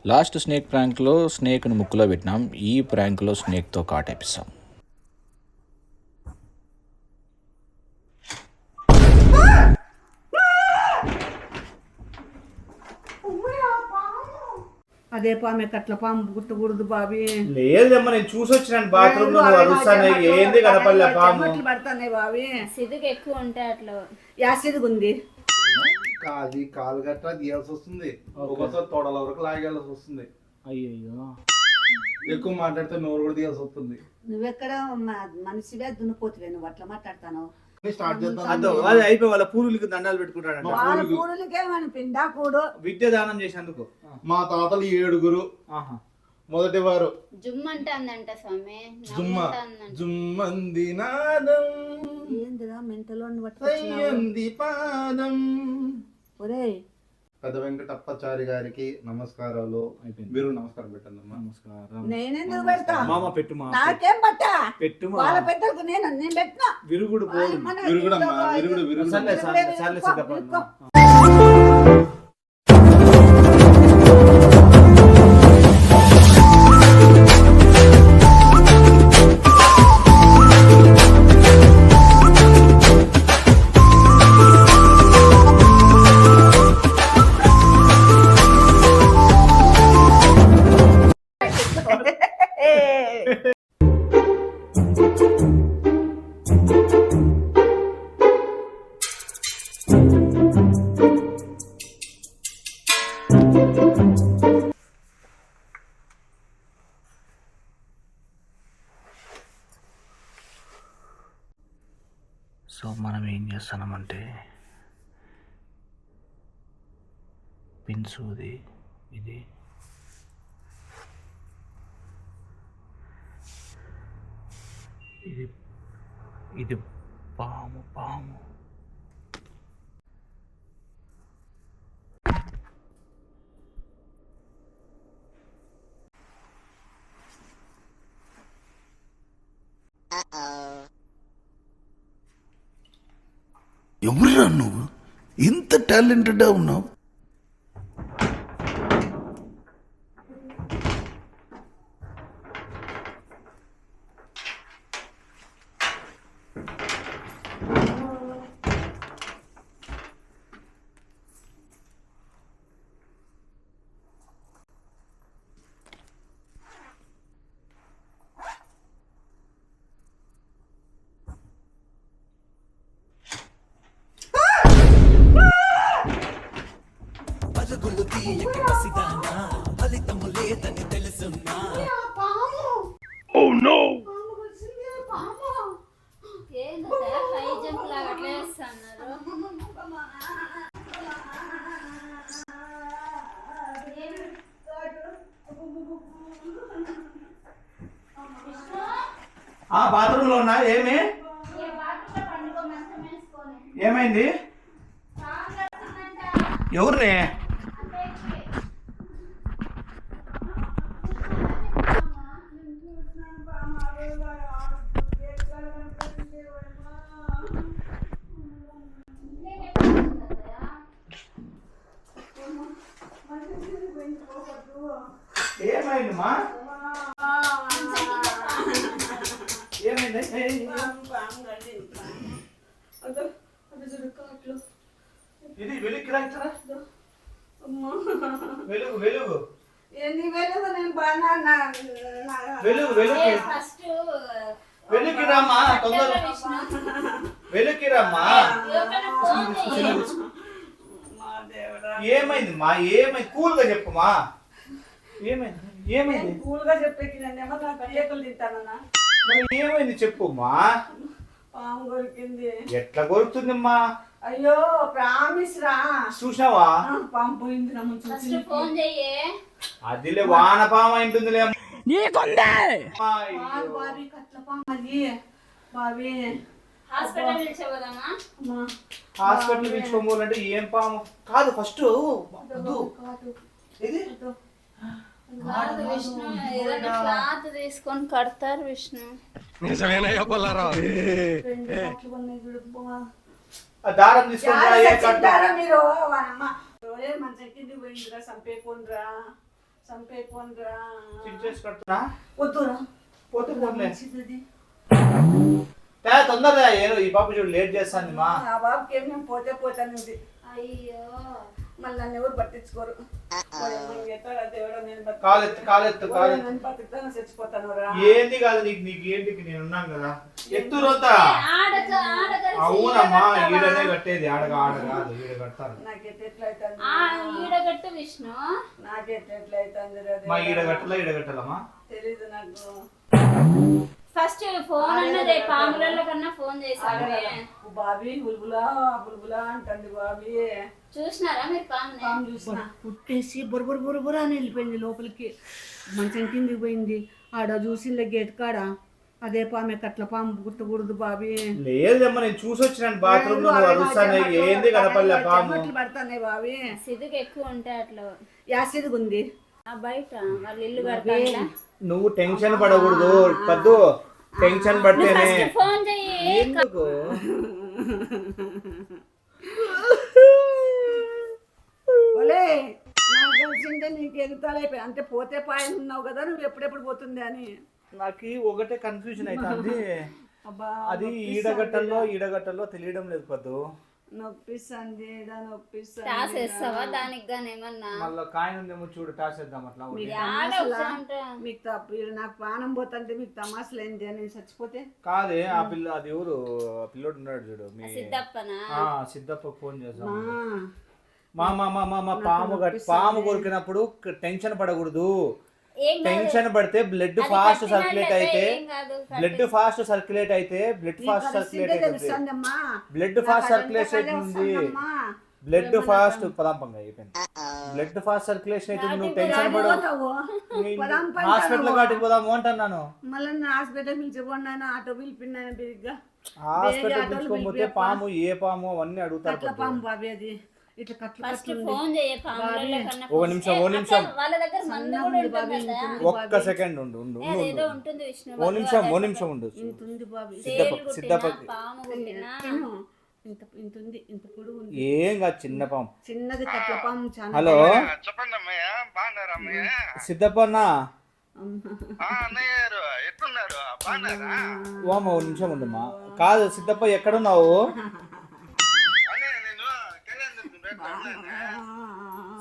Last snake ప్రాంక్లో స్నేక్ను ముక్కులో పెట్టినాం. ఈ ప్రాంక్లో స్నేక్తో కాటేపిస్తాం. అదే పాము కట్ల పాము గుట్టకూడదు బాబీ. లేదమ్మా, నేను చూసి వచ్చినాను బాత్రూమ్ లో అరుస్తాను. ఏంది కనపల్లె పాము పడతానే బాబీ. సిదుగు ఎక్కువ ఉంటే అట్లా యాసిడ్ ఉంది. కాలు గట్రా తీయాల్సి వస్తుంది, ఒక్కోసారి తొడల వరకు లాగేయాల్సి వస్తుంది. అయ్యో, ఎక్కువ మాట్లాడితే నోరు కూడా తీయాల్సి వస్తుంది. నువ్వెక్కడ మనిషివే దున్నపోతువే, నువ్వు అట్లా మాట్లాడతాను. స్టార్ట్ చేద్దాం. అది అయిపోయి వాళ్ళ పూరులకి దండాలు పెట్టుకుంటాడంట. వాళ్ళ పూరులకేమని పిండా కూడు విద్య దానం చేసేందుకు. మా తాతలు 7 మొదటి వారు జుమ్మంటాందంట స్వామి. జుమ్మంది నాదం ఏందిరా మెంటలో పాదం. ఒరేయ్ పెద్ద వెంకటప్పచారి గారికి నమస్కారాలు. మీరు నమస్కారం పెట్టండి అమ్మా. నమస్కారం. నేనెందుకు పెడతా? మామ పెట్టు, మా నాకేం పట్టా? పెట్టు. వాళ్ళ పెద్దలకు నేను పెట్టినా. విరుగుడు విరుగుడు సర్లే సిద్ధపడమ్మా. సో మనం ఏం చేస్తున్నామంటే పిన్సూది ఇది ఇది ఇది పాము. ఎవరురా నువ్వు? ఇంత టాలెంటెడ్ ఉన్నావు. Oh no! ఏందో హై జంప్ లాగా అట్లా చేస్తున్నారు. బాత్రూమ్ లో ఉన్నా. ఏమైంది? ఎవరిని? ఏమైందమ్మా? ఏమైంది? ఇది వెలుగు రాయిస్తారా? వెలుగు వెలుగు రామ్మా, తొందర వెలుగు రామ్మా. ఏమైందమ్మా? ఏమైంది? కూల్ గా చెప్పమ్మా. ఏమైంది? కూల్ గా చెప్పేకినేమో నాకు అయ్యేకులు తింటానన్నా. ఏమైంది చెప్పమ్మా. పాము కొరికింది. ఎట్లా కొరుకుతుందమ్మా? అయ్యో ప్రామిస్ రా. చూసావా? పాము పోయింది. ఫస్ట్ ఫోన్ చెయ్యే. అదిలే వాన పాము అయింటుందిలే. బాబీ కట్ల పాము అది. బాబీ హాస్పిటల్ పిలిచేవదమ్మా. హాస్పిటల్ పిలుచుకోవాలంటే ఏం పాము కాదు. ఫస్ట్ ఇది కాదు విష్ణు, ఏదైనా క్లాత్ తీసుకొని కడతారు విష్ణు. నిజమేనయ్యా పొల్లారావు. దారం తీసుకుంటా. మీరు మంచి కింది పోయిందిరా, చంపేకుండ్రా చంపేపోనరా. చించేసి కడుతున్నా వద్దురా. పోతే పోట్లే మంచిది. తొందరగా ఈ పాప చూడు లేట్ చేస్తాను మా ఆ బాబుకి ఏం నేను పోతే పోతానంది. అయ్యో మళ్ళీ నన్ను ఎవరు పట్టించుకోరు. ఎట్లా దేవుడో నేను కాలెత్తు కాలెత్తు కాలెత్తు నన్ను బతుకుతాను చచ్చిపోతాను రా. ఏంది కాదు నీకు ఏంటికి నేను ఉన్నాను కదా ఎత్తు రోతా ఆడక అవునమ్మా ఈడనే కట్టేది ఆడ కాదు ఈడ కడతారు ఈడగట్టు విష్ణు మా ఈడ కట్టాలమ్మా తెలీదు నాకు. ఫస్ట్ ఫోన్ అన్నదే పాముల కన్నా ఫోన్ చేశాడు. బాబీ బుల్బులా బుల్బులా అంటుంది బాబీ. చూసినారా మీరు పాము చూసిన పుట్టేసి బురబుర బురబుర అని వెళ్ళిపోయింది లోపలికి. మంచం కిందికి పోయింది. ఆడ చూసిందే గేట్ కాడ. అదే పామె కట్ల పాము గుర్తకూడదు బాబీ. లేదమ్మా నేను చూసి వచ్చినాను బాత్రూమ్ లో అరుస్తానే ఏంది కనపల్లె పాము పడతానే బాబీ. సిదుగు ఎక్కువ ఉంటే అట్లా యాసిడ్గా ఉంది. బయట వాళ్ళ ఇల్లు కడతా. నువ్వు టెన్షన్ పడకూడదు పద్దు. టెన్షన్ పడితేనే ఫోన్ చెయ్యి. ఎందుకు ఒలే నాకు తెలిసిందే నీకు ఎదుగుతాలైపోయి అంటే పోతే పాయలు ఉన్నావు కదా నువ్వు ఎప్పుడెప్పుడు పోతుంది అని. నాకు ఒకటే కన్ఫ్యూజన్ అవుతుంది. అబ్బా అది ఈడగట్టల్లో తెలియడం లేదు పద్దు. నొప్పిస్తుంది టాస్ వేస్తావా దానికి గాని ఏమన్నా మళ్ళీ కాయన ఉందేమో చూడు టాస్ వేద్దాం అట్లా మీకు నాకు ప్రాణం పోతుంటే మీకు తమాసలు ఏంటి అని చచ్చిపోతే కాదే ఆ పిల్ల అది ఎవరు పిల్లోడు ఉన్నాడు చూడు మీ సిద్ధప్పనా సిద్ధప్ప ఫోన్ చేద్దాం. పాము కొరికినప్పుడు టెన్షన్ పడకూడదు. టెన్షన్ పడితే బ్లడ్ ఫాస్ట్ సర్క్యులేట్ అయితే బ్లడ్ ఫాస్ట్ సర్క్యులేషన్ ఉంది. బ్లడ్ ఫాస్ట్ పదాంపంగా అయిపోయింది. బ్లడ్ ఫాస్ట్ సర్క్యులేషన్ అయితే నువ్వు టెన్షన్ పడవు. హాస్పిటల్ కాటికి పోదాము అంటున్నాను. మళ్ళీ హాస్పిటల్ పిలిచిపోయినా ఆటో పిలిపిన్నాను బిరిగ్గా. హాస్పిటల్ పిలుచుకోకపోతే పాము ఏ పాము అవన్నీ అడుగుతారు. పాము బాబీ అది ఇట్లా కట్లు ఫోన్ చేయ ఒక నిమిషం వాళ్ళ దగ్గర మందు కూడా ఉంటుంది కదా. ఒక్క సెకండ్ ఉండు ఏదో ఉంటుంది విష్ణు. ఓ నిమిషం ఉండు. సిద్ధప్పకి పాము ఉండినా ఇంత ఉంది ఇంత పొడుగు ఉంది. ఏం కాదు చిన్న పాము చిన్నది కట్ల పాము. హలో చెప్పండి అమ్మయ్య బాగున్నారా అమ్మయ్య సిద్ధప్ప అన్న అన్నయ్య గారు ఎట్లున్నారు బాగున్నారా ఓమా ఒక నిమిషం ఉండమ్మా. కాదు సిద్ధప్ప ఎక్కడున్నావు? అన్నయ్య నేను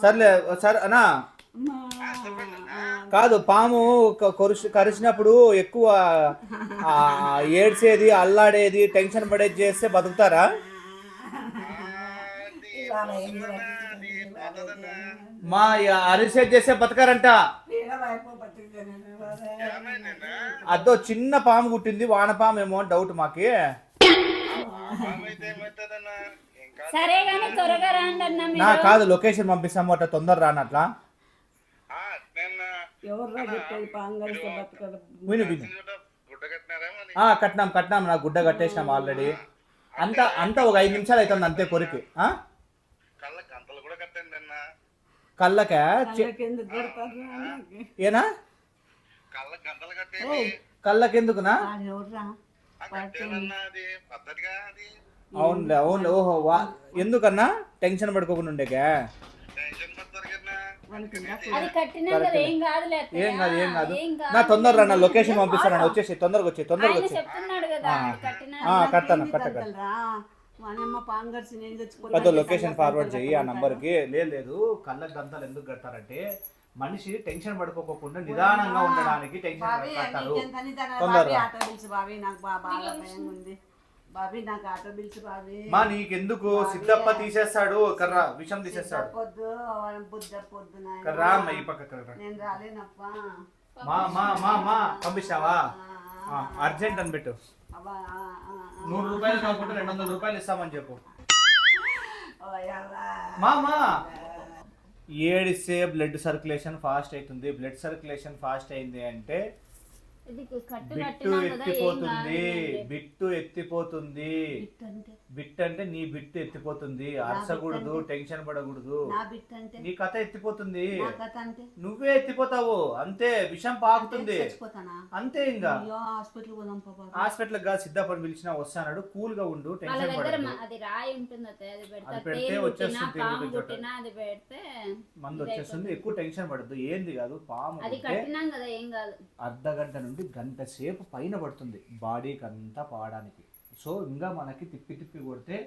సర్లే సరే అన్నా కాదు పాము కరిచినప్పుడు ఎక్కువ ఏడ్చేది అల్లాడేది టెన్షన్ పడేది చేస్తే బతుకుతారా? మా అరిసేట్ చేస్తే బతకారంట. అదో చిన్న పాము కుట్టింది వానపాము ఏమో డౌట్ మాకి. సరే గానీ త్వరగా రాండి అన్న. కాదు లొకేషన్ పంపిస్తాము అట్లా తొందర రానట్లా. కట్టినాం నా గుడ్డ కట్టేసినాం ఆల్రెడీ. అంతా ఒక 5 నిమిషాలు అవుతుంది అంతే కొరికి. కళ్ళకా ఏనా కళ్ళకెందుకునా? అవునులే ఓహో ఎందుకన్నా టెన్షన్ పడుకోకుండా ఉండేకా? ఏం కాదు నా తొందర రా. నా లొకేషన్ పంపిస్తాను వచ్చేసి తొందరగా వచ్చి పెద్ద లొకేషన్ ఫార్వర్డ్ చెయ్యి ఆ నంబర్ కి. లేదు కళ్ళ గంతలు ఎందుకు కడతారంటే మనిషి టెన్షన్ పడుకోకుండా నిదానంగా ఉండడానికి టెన్షన్ కడతారు. తొందరగా మా నీకెందుకు సిద్ధప్ప తీసేస్తాడు కర్రా విషం తీసేస్తాడు. కర్రా ఈ పక్క కర్రా మా పంపిస్తావా? అర్జెంట్ అని పెట్టు. 100 రూపాయలు కాకుండా 200 రూపాయలు ఇస్తామని చెప్పు. మామా ఏడిస్తే బ్లడ్ సర్క్యులేషన్ ఫాస్ట్ అవుతుంది. బ్లడ్ సర్క్యులేషన్ ఫాస్ట్ అయింది అంటే ఇది కట్టు బిట్టు కట్టినాం కదా, ఏం ఎత్తిపోతుంది, కాదులేండి. బిట్టు ఎత్తిపోతుంది. బిట్ అంటే బిట్ అంటే నీ బిట్టు ఎత్తిపోతుంది. అరసకూడదు, టెన్షన్ పడకూడదు. నా బిట్ అంటే నీ కథ ఎత్తిపోతుంది. నా కథ అంటే నువ్వే ఎత్తిపోతావు అంతే. విషం పాకుతుంది చచ్చిపోతానా? అంతే. ఇంకా అయ్యో హాస్పిటల్ పోదాం పాపా. హాస్పిటల్ గా సిద్ధాపని పిలిచినా వస్తాడు. కూల్ గా ఉండు, వాళ్ళ టెన్షన్ దగ్గర పడదు. అది రాయి ఉంటుంది అత్తయ్య, అది పెడతా. అది పెడితే తేలు వచ్చేస్తుంది, కుట్టినా, తేలు పాము కుట్టిన కుట్టినా అది పెడితే మందు వచ్చేస్తుంది. ఎక్కువ టెన్షన్ పడద్దు. ఏంది కాదు, పాము అది కుడితే కట్టినాం కదా, ఏం కాదు. అర్ధ గంట నుండి గంట సేపు పైన పడుతుంది బాడీకి అంతా పాడడానికి. సో ఇంకా మనకి తిప్పి తిప్పి కొడితే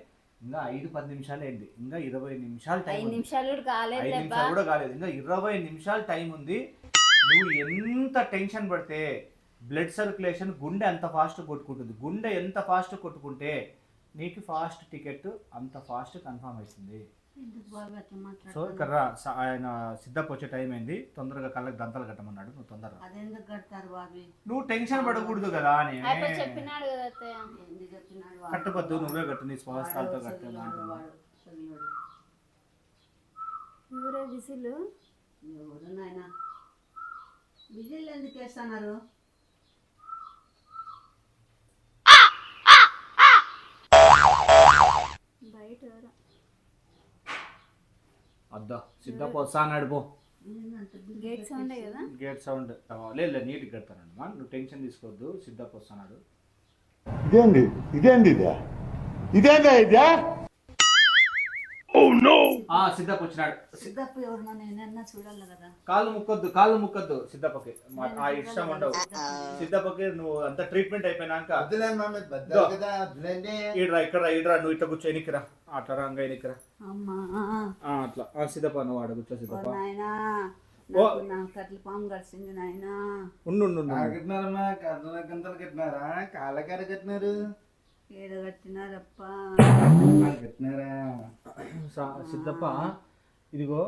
ఇంకా 5-10 నిమిషాలు అయింది. ఇంకా 20 నిమిషాలు టైం 5 ఉంది. నిమిషాలు కూడా 5 కాలేదు. నిమిషాలు కూడా కాలేదు. ఇంకా 20 నిమిషాలు టైం ఉంది. నువ్వు ఎంత టెన్షన్ పడితే బ్లడ్ సర్క్యులేషన్, గుండె అంత ఫాస్ట్ కొట్టుకుంటుంది. గుండె ఎంత ఫాస్ట్ కొట్టుకుంటే నీకు ఫాస్ట్ టికెట్ అంత ఫాస్ట్ కన్ఫర్మ్ అవుతుంది. ఎందుకు బాబు అట్లా సో మాట్లాడుతున్నావు? ఇక్కడ ఆయన సిద్ధప్ వచ్చే టైం అయింది. తొందరగా కళ్ళకి దంతాలు కట్టమన్నాడు. నువ్వు తొందరగా అదెందుకు కడతారు బాబీ? నువ్వు టెన్షన్ పడకూడదు కదా అని. అయిపోయి చెప్పినాడు కదా అత్తయ్య. ఎందుకు చెప్తున్నాడు వాడు? కట్టపద్దు, నువ్వే కట్టు. నీ స్వస్థాలతో కట్టు. వాడు చదివాడు. ఎవరే విసిలు? ఎవరు నాయన విజిల్ ఎందుకు వేస్తున్నారు? బయట ఎవరో. అద్దా సిద్ధప్ వస్తా అన్నాడు. పో. గేట్ సౌండే కదా. గేట్ సౌండ్ లేదు, నీట్గా కడతానండి మా. నువ్వు టెన్షన్ తీసుకోవద్దు. సిద్ధప్ వస్తున్నాడు. ఇదేంది ఇదేంది ఇదే ఇదేందా ఇదే సిద్ధప్ వచ్చినాడు. సిద్ధప్ప ఎవరు? నేనన్నా చూడాలి కదా. కాళ్ళు ముక్కొద్దు సిద్ధప్పకి. ఆ ఇష్టం ఉండవు సిద్ధప్పకి. నువ్వు అంత ట్రీట్మెంట్ అయిపోయినాక ఇక్కడ నువ్వు ఇట్లా కూర్చో, ఎనికిరా. అట్లా రంగా ఎనికిరా. అమ్మా అట్లా సిద్ధప్ప నువ్వు ఆడ కూర్చో. సిద్ధప్ప నాయనా, నా కట్ల పాము కరిసింది నాయనా. ఉండు. కట్టినారమ్మా, గంటలు కట్టినారా? కాళ్ళకాడ కట్టినారు, ఏడ కట్టినారప్ప? కట్టినారా? సిద్ధప్ప ఇదిగో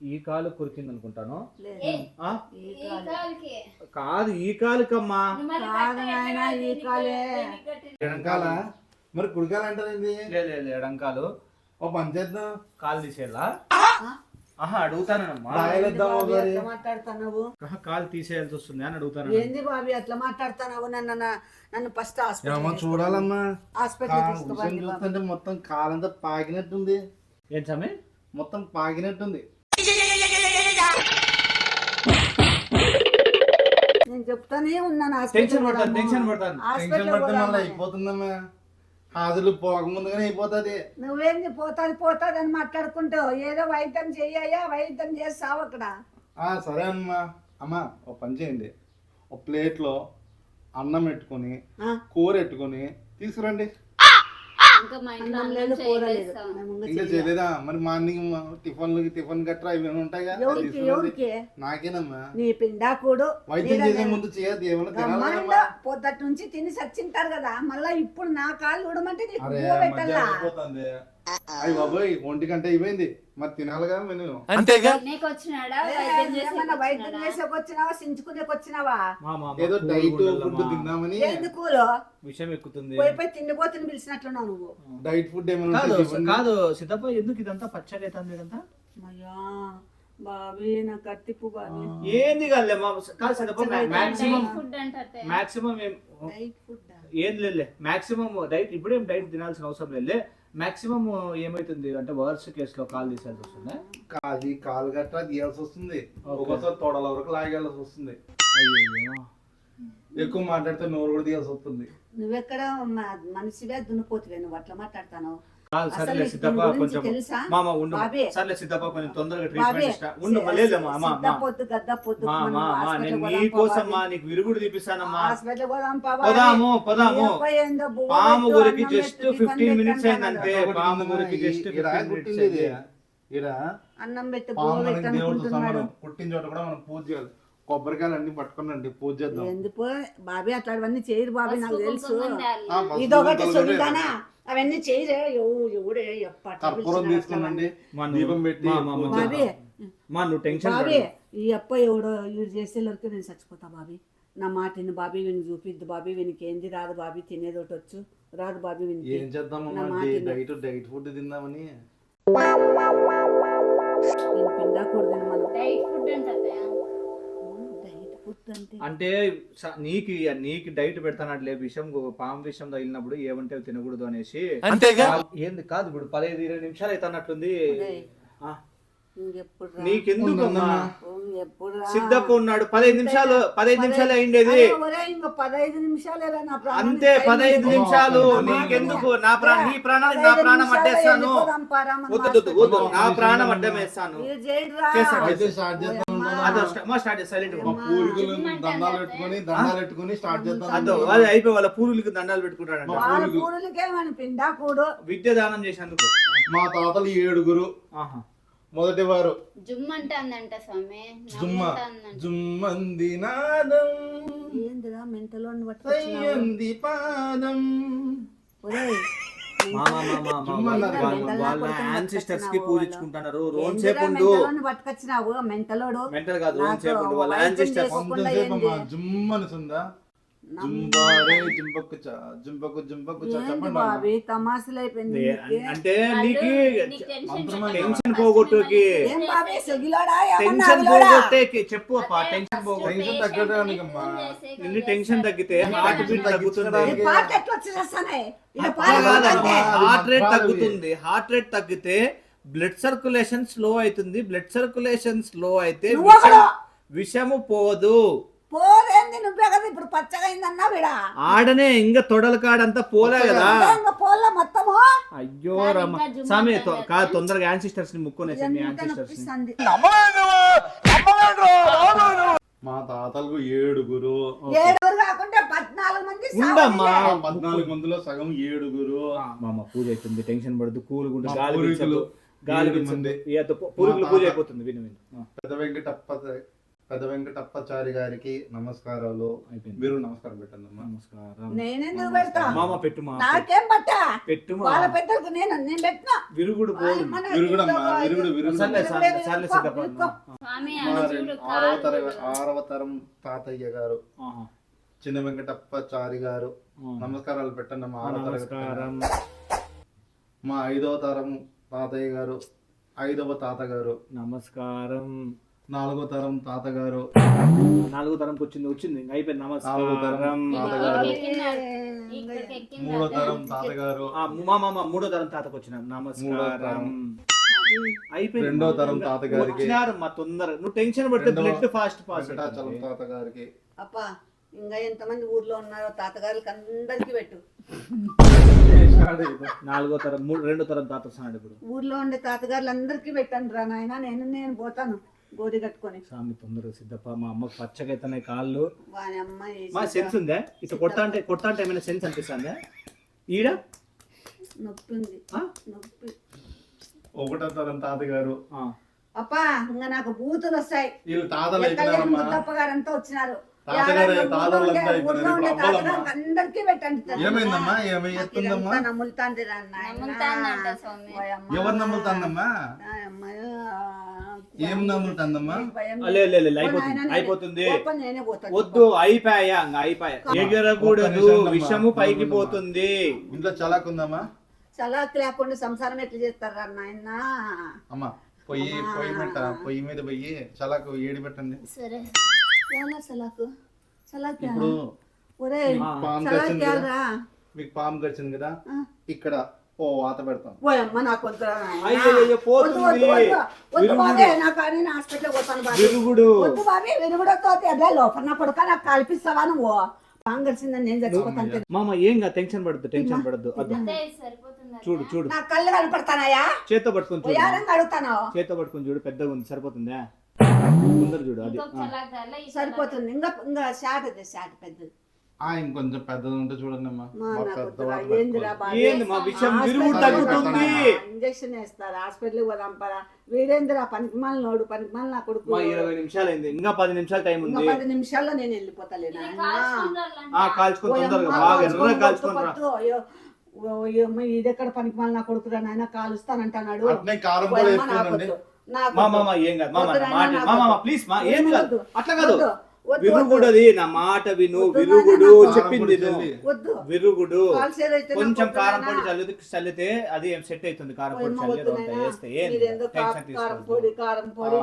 ఈ కాలు కొరికింది అనుకుంటాను. ఈ కాలుకి. కాదు, ఈ కాలుకమ్మా. నువ్వు మళ్ళీ కాదు కట్టు, నాయనా, ఎక్కడ ఈ కాలే. దీనికి కట్టిన- ఎడంకాల మరి కుడికాలు అంటారేంది? లేదు ఎడంకాలు. ఓ పని చేద్దాం, కాలు తీసేయాలా? అడుగుతానమ్మా. రాయలేద్దాం బాబీ ఒకసారి. అట్లా మాట్లాడుతున్నావు? కాలు తీసేయాల్సి వస్తుంది అని అడుగుతాను. ఏంది బాబీ అట్లా మాట్లాడుతున్నావు? నన్ను ఫస్ట్ ఏమో చూడాలమ్మా. హాస్పిటల్ విషయం తీసుకోవాలి బాబీ. చూస్తుంటే మొత్తం కాలంతా పాకినట్టుంది. ఏం సమయ మొత్తం పాకినట్టుంది. నేను చెప్తానే ఉన్నాను టెన్షన్ పడతాను. టెన్షన్ హాస్పిటల్ పడితే మళ్ళీ అయిపోతుందమ్మా. హాజరు పోకముందుగానే అయిపోతుంది. నువ్వేంది పోతాది అని మాట్లాడుకుంటావు? ఏదో వైద్యం చెయ్యా, వైద్యం చేస్తావు అక్కడ. సరే అమ్మా. అమ్మా ఒక పని చేయండి, ఒక ప్లేట్లో అన్నం పెట్టుకొని కూర పెట్టుకొని తీసుకురండి. ఇంకా మా ఇంట్లో అన్నం అన్నం లేదు, కూర లేదు. చేయలేస్తాం. మేము ఇంకా ఇంకా చేయలేదా? మరి మార్నింగ్ టిఫిన్ గట్రా ఇవి ఉంటాయి కదా, ఎవరికి తీసుకురండి. ఎవరికి? నాకేనమ్మా. నీ పిండాకుడు వైద్యం చేసే ముందు చేయదు, ఏమన్నా తినాలమ్మా. పొద్దుటి నుంచి తిని సచ్చింటారు కదా, మళ్ళా ఇప్పుడు నా కాళ్ళు ఉడమంటే నీకు అరే పువ్వు పెట్టాలా? మధ్యాహ్నం అయిపోతుంది. అయ్యి బాబోయ్, 1 గంట అయిపోయింది. మరి తినాలిగా నేను. తినేకి వచ్చినాడా, వైద్యం చేసేకి ఏమన్నా వైద్యం వచ్చినాడా? చేసేకి వచ్చినావా, సించుకునేకి వచ్చినావా? ఏదో డైట్ ఫుడ్ తిందామని. ఎందుకు విషయం ఎక్కుతుంది. పోయి తిండిపోతుని పిలిచినట్లున్నావు నువ్వు. డైట్ ఫుడ్ ఏమైనా ఉంటే ఇవ్వండి. కాదు సిద్ధప్ప, ఎందుకు ఇదంతా పచ్చగా అవుతుంది ఇదంతా? అయ్యా బాబీ, నా కత్తిప్పు బాబీ. ఏంది కాదు సిద్ధప్ప. మాక్సిమం ఫుడ్ అంటే అత్తయ్య. మాక్సిమం డైట్ ఫుడ్ ఏం లేదు. మాక్సిమం డైట్ ఇప్పుడేం డైట్ తినాల్సిన అవసరం లేదు. మాక్సిమం ఏమైతుంది అంటే వర్స్ట్ కేసులో కాలు తీసేయాల్సి వస్తుంది. కాలు గట్రా తీయాల్సి వస్తుంది. ఒక్కోసారి తోడల వరకు లాగేయాల్సి వస్తుంది. అయ్యో ఎక్కువ మాట్లాడితే నోరు కూడా తీయాల్సి వస్తుంది. నువ్వెక్కడ మనిషివే దున్నిపోతువే, నువ్వు అట్లా మాట్లాడతాను. సర్లే సిద్ధప్ప కొంచెం తెలుసా మామ ఉండు. బాబీ? సర్లే సిద్ధప్ప కొంచెం తొందరగా బాబీ, ట్రీట్మెంట్ ఇస్తా. ఉండు లేదమ్మా. సిద్ధపొద్దు, గద్దపొద్దు, మనం నేను హాస్పిటల్ నీ పోదాం కోసమ్మా, బాబీ. నీకు విరుగుడు తీపిస్తానమ్మా. హాస్పిటల్ పోదాం పా బాబీ. పోదాము. ఈ అబ్బాయి ఏందో బువ్వ పాము పెట్టు, గురికి అన్నం జస్ట్ పెట్టు, 15 టిఫిన్ మినిట్స్ పెట్టు అయిందంతే. అంటున్నాడు. పాము గురికి జస్ట్ 15 మినిట్స్ అయింది. అన్నం పెట్టి పాము బువ్వ మనకి పెట్టు దేవుడితో అనుకుంటున్నాడు. సమానం. పుట్టిన చోట కూడా మనం పూజ చేయాలి. కొబ్బరికాయలు అన్ని పట్టుకున్నాండి, పూజ చేద్దాం. ఎందుకు బాబీ అట్లాంటివన్నీ చేయరు బాబీ, నాకు తెలుసు. ఉండాలి. పసుపు ఇదొకటి కుంకుమ సున్నితానా, అవన్నీ చేయరే. ఎవడే కర్పూరం తీసుకోనండి, దీపం పెట్టి బాబీ, నువ్వు టెన్షన్ బాబీ ఈ అప్ప ఎవడో యూజ్ చేసేలోకి నేను చచ్చిపోతా బాబీ. నా మాటిని బాబీ, విని చూపిద్దు బాబీ. వీనికి ఏంది రాదు బాబీ, తినేది ఒకటి వచ్చు రాదు బాబీ వీనికి. ఏం చేద్దామమ్మా, డైట్ ఫుడ్ తిందామని. నేను పిండా కూడదని మనం డైట్ ఫుడ్ అంటే అత్తయ్య. డైట్ అంటే నీకు డైట్ పెడతానట్లే విషయం పాము విషయం తగిలినప్పుడు ఏమంటే అవి తినకూడదు అనేసి అంతేగా ఏంది కాదు ఇప్పుడు 15-20 నిమిషాలు అయితే అన్నట్లుంది ఇంకెప్పుడు నీకెందుకు అమ్మా? ఎప్పుడు సిద్ధప్ప ఉన్నాడు 15 నిమిషాలు అయిండేది ఇంకా 15 నిమిషాలేరా నా ప్రాణం అంతే 15 నిమిషాలు నీకెందుకు నీ ప్రాణానికి నా ప్రాణం అడ్డేస్తాను వద్దు నా ప్రాణం అడ్డం వేస్తాను అయితే స్టార్ట్ చేద్దాం. సైలెంట్ మా పూర్వీకులు దండాలు పెట్టుకొని స్టార్ట్ చేద్దాం. అది అయిపోయి వాళ్ళ పూర్వీకులకు దండాలు పెట్టుకుంటాడు పిండా కూడు విద్య దానం చేసినందుకు మా తాతలు 7. ఆహా. మొదటి వారు జుమ్ అంటుందంట స్వామి, జుమ్మంది నాదం ఏందిరా మెంటలో సయ్యంది పాదం. వాళ్ళ యాన్సిస్టర్స్ కి పూజించుకుంటున్నారు రోజుసేపు ఉండు పట్టుకొచ్చినావు మెంటలోడు మెంటల్ కాదు రోజుసేపు ఉండు వాళ్ళ యాన్సిస్టర్స్ కొంతసేపు అమ్మా జుమ్మని ఉందా జుంబారే జుంబకు చెప్పండి. తమాసులు అయిపోయింది అంటే నీకు టెన్షన్ పోగొట్టుకి టెన్షన్ పోగొట్టేకి చెప్పు అప్ప టెన్షన్ పోగొట్టే టెన్షన్ తగ్గడానికి అమ్మా. నిన్ను టెన్షన్ తగ్గితే హార్ట్ బీట్ తగ్గుతుంది హార్ట్ రేట్ తగ్గితే బ్లడ్ సర్క్యులేషన్ స్లో అవుతుంది బ్లడ్ సర్క్యులేషన్ స్లో అయితే విషము పోదు పోలేంది నువ్వే కదా ఇప్పుడు పచ్చగా అయిందన్నా విడా ఆడనే ఇంకా తొడల కాడంతా పోలే కదా పోల మొత్తము అయ్యో రమ్మ సామి కాదు తొందరగా యాన్సిస్టర్స్ ని ముక్కునేసి మీ యాన్సిస్టర్స్ ని మా తాతలకు 7. 7 కాకుండా 14 మంది ఉండమ్మా 14 మందిలో సగం 7. మామ పూజ అవుతుంది టెన్షన్ పడదు కూలుగుంటే మా గాలి పూర్వీకులు గాలి 7 మంది. పూర్వీకులు పూజ అయిపోతుంది విను విను పెద్ద వెంకటప్పాచారి గారికి నమస్కారాలు. మీరు నమస్కారం పెట్టండి అమ్మా. నమస్కారం నేనెందుకు పెడతా మామ పెట్టు మా నాకేం పట్టా పెట్టు మా వాళ్ళ పెద్దలకు నేను పెట్టినా విరుగుడు పోదు విరుగుడమ్మా విరుగుడు సర్లే సర్లే సిద్ధప్ప స్వామి మా అది చూడు 6వ తరం తాతయ్య గారు చిన్న వెంకటప్పాచారి గారు నమస్కారాలు పెట్టండి అమ్మా. 6వ నమస్కారం మా 5వ తరం తాతయ్య గారు 5వ తాతగారు నమస్కారం 4వ తరం తాతగారు 4వ తరంకి వచ్చింది అయిపోయింది 4వ నమస్కారం తరం తాతగారు ఇక్కడికి ఎక్కింది 3వ తరం తాతగారు మా 3వ తరం తాతకు వచ్చిన నమస్కారం అయిపోయింది 2వ తరం తాతగారికి వచ్చినారు మా తొందర నువ్వు టెన్షన్ పడితే బ్లడ్ ఫాస్ట్ వెంకటాచలం తాతగారికి అప్ప ఇంకా ఎంతమంది ఊర్లో ఉన్నారో తాతగారికి అందరికి పెట్టు 4వ తరం 2వ తరం తాత వస్తున్నాడు ఇప్పుడు ఊర్లో ఉండే తాతగారులు అందరికి పెట్టండి రా నాయన నేను పోతాను గోడి కట్టుకొని స్వామి తొందరగా సిద్ధప్ప మా అమ్మకి పచ్చగా అవుతున్నాయి కాళ్ళు వాని అమ్మ మా సెన్స్ ఉందా ఇట్లా కొడతా అంటే ఏమైనా సెన్స్ అనిపిస్తుందా ఈడ నొప్పి ఉంది నొప్పి 1వ తరం తాతగారు అప్ప ఇంకా నాకు బూతులు వస్తాయి వీళ్ళు తాతలు అయిపోయినారమ్మా. ముద్దప్పగారంతా వచ్చినారు అందరికి పెట్టండి ఏమైందమ్మా ఎత్తుందమ్మా నమ్ములుతాంది నమ్ముతాందంట స్వామి. ఎవరు నమ్ముతాందమ్మా ఏం నమ్ముతాందమ్మా అయిపోతుంది నేనే పోతాను వద్దు అయిపోయా ఎగరకూడదు విషము పైకి పోతుంది ఇంట్లో చలాకుందమ్మా చలాకు లేకుండా సంసారం ఎట్లా చేస్తారా నాయన అమ్మా పొయ్యి మీద పోయి చలాకు ఏడి పెట్టండి. సరే ఎలా చలాకు చలాకు ఇప్పుడు ఒరే పాము చలాకు కరిచింది కదా, ఎలా మీకు పాము కరిచింది కదా ఇక్కడ ఓ వాత పెడతాం. ఓయమ్మ నాకు వద్దురా నాయనా. అయ్యయ్యో, పోతుంది. వద్దు, వద్దు, వద్దు. వద్దు బాబే, నాకు అని నేను హాస్పిటల్ పోతాను బాబే. విరుగుడు వద్దు బాబే, విరుగుడుతో అదే లోపల నా కొడుక నాకు కల్పిస్తావా నువ్వు పాము కరిచిందని నేను చచ్చిపోతాను. మామ ఏం కా టెన్షన్ పడద్దు అద్దు. అదే సరిపోతుందా? చూడు నా కళ్ళు కనపడతానాయా చేత్తో పట్టుకొని చూడు యారంగా అడుగుతాను చేత్తో పట్టుకొని చూడు పెద్దగా ఉంది సరిపోతుందా ముందర చూడు అది ఇంకొక చలాకుదారిలో ఈ సరిపోతుంది. ఇంకా ఇంకా షాట్ అదే షాట్ పెద్దది. ఇంకొంచెం పెద్దది ఉంటే చూడండి అమ్మా. మా మా నాకు పెద్ద వద్దురా, వాత ఏందిరా బాబే. ఏంది మా విషయం విరుగుడు హాస్పిటల్ తగ్గుతుంది ఇంజక్షన్ వేస్తారు హాస్పిటల్ పోదాంపరా. వీడేందిరా పనికిమాల నోడు పనికిమాల నా కొడుకు. మా 20 నిమిషాలు అయింది ఇంకా 10 నిమిషాలు టైం ఇంకా ఉంది 10 నిమిషాల్లో నేను వెళ్ళిపోతాలే ఇది నాయనా. కాల్చుకుంటారులంట. కాల్చుకొని తొందరగా బాగా ఎర్రగా కాల్చుకొని రా. ఇది ఎక్కడ పనికిమాల నా కొడుకురా నాయన కాలుస్తానంటున్నాడు. అట్నే కారం కూడా వేసుకోండి. మామ ఏం కాదు మామ ప్లీజ్ మా ఏం కాదు అట్లా కాదు విరుగుడు నా మాట విను విరుగుడు చెప్పింది విరుగుడు కొంచెం కారం పొడి చల్లితే అది చల్లితే అది కారం పొడి చల్లేది అంతా వేస్తే టెన్షన్ తీసుకోవద్దు. కారం పొడి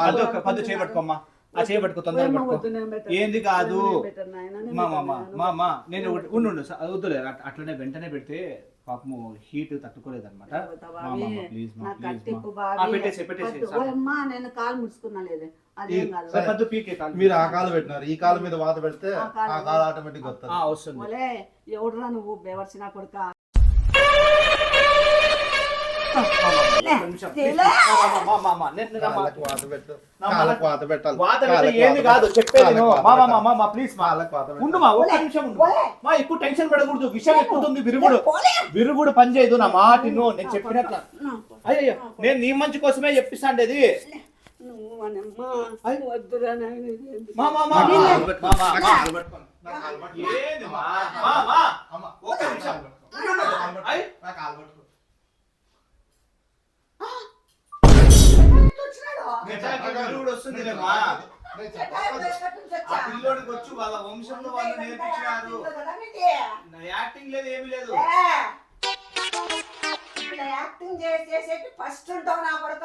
అది ఒక పద్దు చేపట్టుకోమ్మా ఆ చేయబట్టుకో తొందరగా ఓయమ్మ పట్టుకో. వద్దు, నేను పెట్టను. ఏంది కాదు నేను పెట్టను నాయన, నేను మా పెట్టను మా నాయన. మా మా నేను ఒకటి ఉండు వద్దులే అట్లనే వెంటనే పెడితే పాపము హీట్ తట్టుకోలేదన్నమాట. ప్లీజ్ మా నాకు ప్లీజ్ కట్టిప్పు మా బాబీ. పెట్టేసి వద్దు. ఓయమ్మ, నేను కాలు ముడుచుకున్నా లేదే, అదేం కాదు. పెద్ద పీకే కాదు మీరు ఆ కాలు పెట్టినారు, ఈ కాలు మీద వాత పెడితే ఆ కాలు ఆ కాలు ఆటోమేటిక్ వస్తుంది. వస్తుంది. ఓలే ఎవడురా నువ్వు బేవర్సిన కొడుక? కాళ్ళకు వాత పెట్టు, కాళ్ళకు వాత పెట్టాలి. వాత కాళ్ళకు ఏంది వాత కాదు పెట్టాలి. చెప్పేది కాళ్ళకు వాత మా మా పెట్టాలి. మా మా ప్లీజ్ మా కాళ్ళకు వాత పెట్టాలి. ఉండు మా ఒక్క నిమిషం ఉండు మా ఎక్కువ టెన్షన్ పడకూడదు. విషయం ఎక్కుతుంది. విరుగుడు పని చేయదు. నా మాట నేను చెప్పినట్ల. అయ్యో నేను నీ మంచి కోసమే చెప్పిస్తాండేది. నువ్వు అనమ్మ వద్దురా నాయన, ఇదేంటి? మా మా మా నా కాలు పట్టుకోండి. నా కాలు పట్టుకోండి. ఏంది మా మా మా అమ్మ, ఒక్క నిమిషం. అయ్ నా కాలు పట్టుకో. విరుగుడు వస్తుందిలే మా. నేను చెప్పాలి. ఆ పిల్లోడికి వచ్చు వాళ్ళ వంశంలో వాళ్ళు నేర్పించినారు. నా యాక్టింగ్ లేదు ఏమీ లేదు. యాక్టింగ్ చేసేసి ఫస్ట్ ఉంటావు నా కొడుక.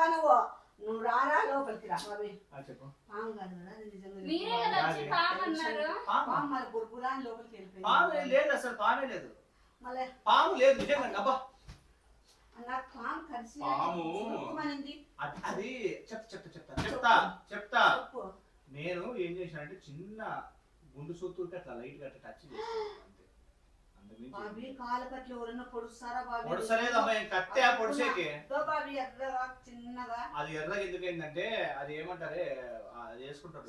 నువ్వు రారా లోపలికి రా బాబీ. చెప్పు. పాము కాదు కదా, అది నిజంగా మీరే కదా వచ్చి పాము అన్నారు. పాము మరి బుర్బురా అని లోపలికి వెళ్ళిపోయింది. పామే లేదు, అసలు పామే లేదు. మళ్ళీ పాము లేదు నిజంగా. అబ్బా నాకు పాము కలిసి పాము. సురుక్కుమనింది. అది చెప్తా. చెప్పు. నేను ఏం చేశానంటే చిన్న గుండు సూత్తుకి అట్లా లైట్ గా టచ్ చేశాను అంతే. అంతకుమించి బాబీ కాలు కట్లు ఎవరన్నా పొడుస్తారా బాబీ? పొడిసలేదమ్మా, ఏం కత్తే ఆ పొడిసేకి. దో బాబీ ఎర్రగా చిన్నగా. అది ఎర్రగా ఎందుకైందంటే అది ఏమంటారే అది వేసుకుంటారు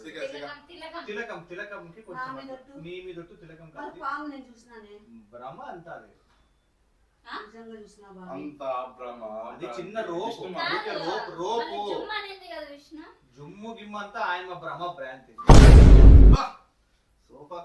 తిలకంకి కొంచెం నా మీదొట్టు. నీ మీదొట్టు తిలకం మరి కాదు పాము నేను చూసినానే, బ్రహ్మ అంతా అది. నిజంగా చూసినా బాబీ. అంత భ్రమ. అది చిన్న రోపు. విష్ణు కాదు. అందుకే రోపు మరి జుమ్ము అనేది కదా విష్ణు. జుమ్ము గిమ్ము అంతా ఆయన భ్రమ భ్రాంతి. సోఫా